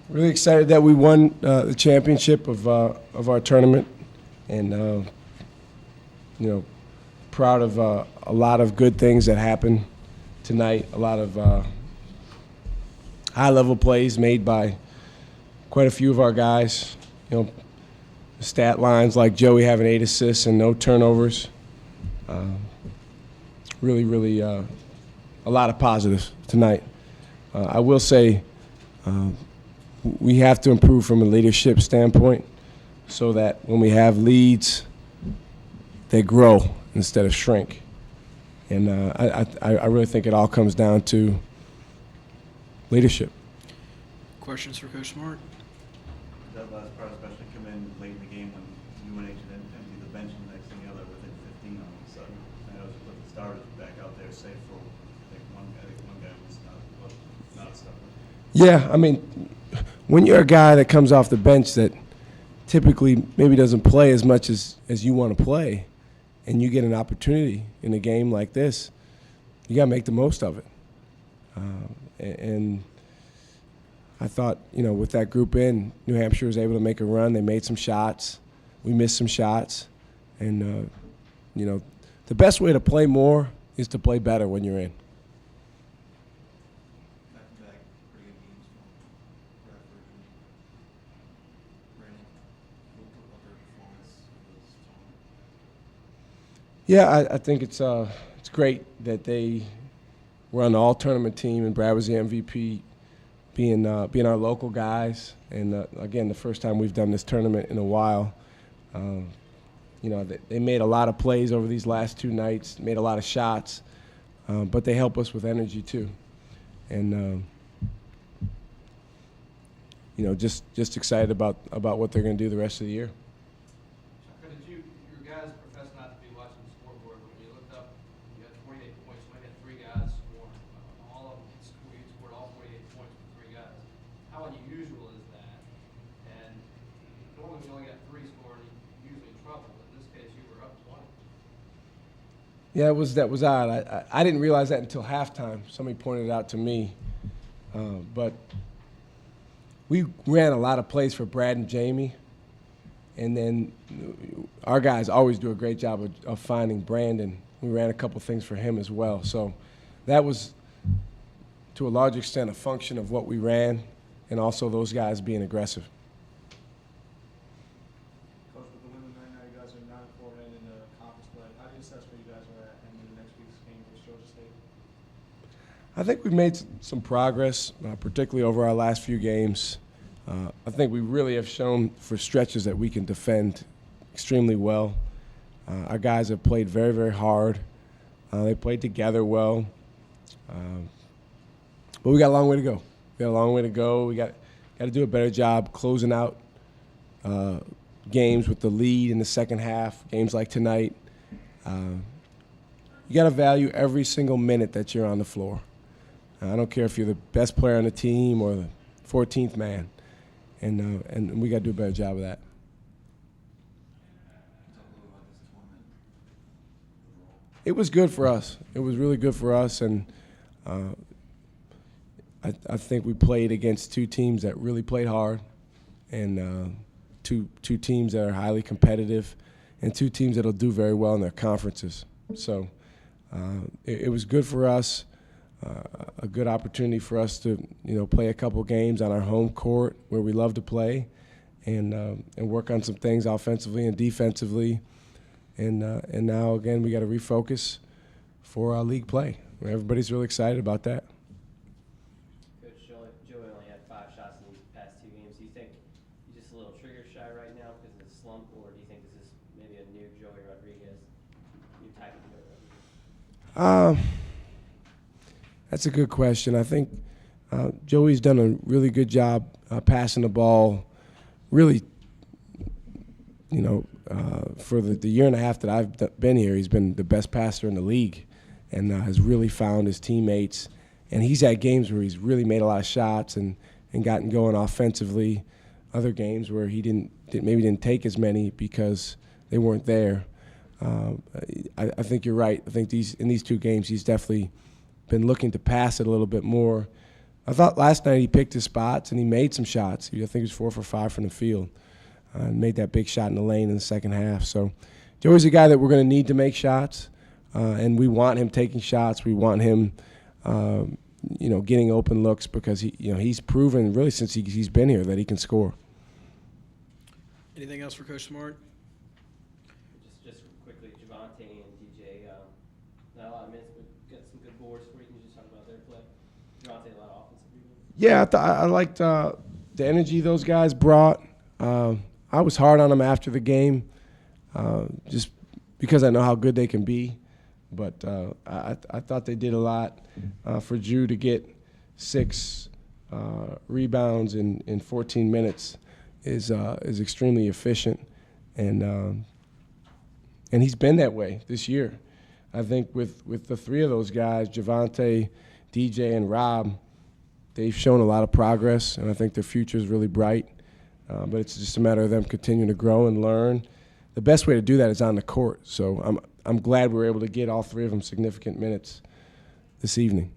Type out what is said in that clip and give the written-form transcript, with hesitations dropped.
Really excited that we won the championship of our tournament, and proud of a lot of good things that happened tonight. A lot of high-level plays made by quite a few of our guys. Stat lines like Joey having 8 assists and no turnovers. Really, a lot of positives tonight. I will say. We have to improve from a leadership standpoint so that when we have leads, they grow instead of shrink. And I really think it all comes down to leadership. Questions for Coach Smart? That last part especially come in late in the game when UNH and empty the bench and the next thing the other within 15 all of a sudden. I know to put the starters back out there safe for I think one guy was not a starter. Yeah, I mean, when you're a guy that comes off the bench that typically maybe doesn't play as much as you want to play, and you get an opportunity in a game like this, you got to make the most of it. And I thought, with that group in, New Hampshire was able to make a run. They made some shots. We missed some shots. And, the best way to play more is to play better when you're in. Yeah, I think it's great that they were on the all-tournament team, and Brad was the MVP, being our local guys. And, again, the first time we've done this tournament in a while. They made a lot of plays over these last 2 nights, made a lot of shots, but they help us with energy too. And, just excited about what they're going to do the rest of the year. Your guys profess not to be watching the scoreboard, but when you looked up, you had 48 points. You had 3 guys score. All of them scored all 48 points with 3 guys. How unusual is that? And normally we only got 3 scoring, usually trouble. But in this case, you were up 20. Yeah, that was odd. I didn't realize that until halftime. Somebody pointed it out to me, but we ran a lot of plays for Brad and Jamie. And then our guys always do a great job of finding Brandon. We ran a couple things for him as well. So that was, to a large extent, a function of what we ran and also those guys being aggressive. Coach, with the win tonight, now you guys are 9-4 and in the conference play. How do you assess where you guys are at and in the next week's game versus Georgia State? I think we've made some progress, particularly over our last few games. I think we really have shown for stretches that we can defend extremely well. Our guys have played very, very hard. They played together well. But we got a long way to go. We got to do a better job closing out games with the lead in the second half, games like tonight. You got to value every single minute that you're on the floor. I don't care if you're the best player on the team or the 14th man. And we got to do a better job of that. It was good for us. It was really good for us, and I think we played against 2 teams that really played hard, and two teams that are highly competitive, and 2 teams that'll do very well in their conferences. So it was good for us. A good opportunity for us to, play a couple games on our home court where we love to play, and work on some things offensively and defensively, and now again we got to refocus for our league play. Everybody's really excited about that. Coach, Joey only had 5 shots in these past 2 games. Do you think he's just a little trigger shy right now because of the slump, or do you think this is maybe a new Joey Rodriguez, new type of Joey Rodriguez? That's a good question. I think Joey's done a really good job passing the ball. Really, for the year and a half that I've been here, he's been the best passer in the league, and has really found his teammates. And he's had games where he's really made a lot of shots and gotten going offensively. Other games where he maybe didn't take as many because they weren't there. I think you're right. I think in these 2 games he's definitely been looking to pass it a little bit more, I thought last night he picked his spots and he made some shots. I think he was 4 for 5 from the field. Made that big shot in the lane in the second half. So Joey's a guy that we're going to need to make shots, and we want him taking shots. We want him, getting open looks because he's proven really since he's been here that he can score. Anything else for Coach Smart? Just quickly, Javante and DJ, not a lot of minutes, but got some good boards for you. Can you just talk about their play? Javante, a lot of offensive rebounds. Yeah, I liked the energy those guys brought. I was hard on them after the game, just because I know how good they can be. But I thought they did a lot for Drew to get 6 rebounds in 14 minutes is extremely efficient, and he's been that way this year. I think with the 3 of those guys, Javante, DJ, and Rob, they've shown a lot of progress, and I think their future is really bright. But it's just a matter of them continuing to grow and learn. The best way to do that is on the court. So I'm glad we were able to get all 3 of them significant minutes this evening.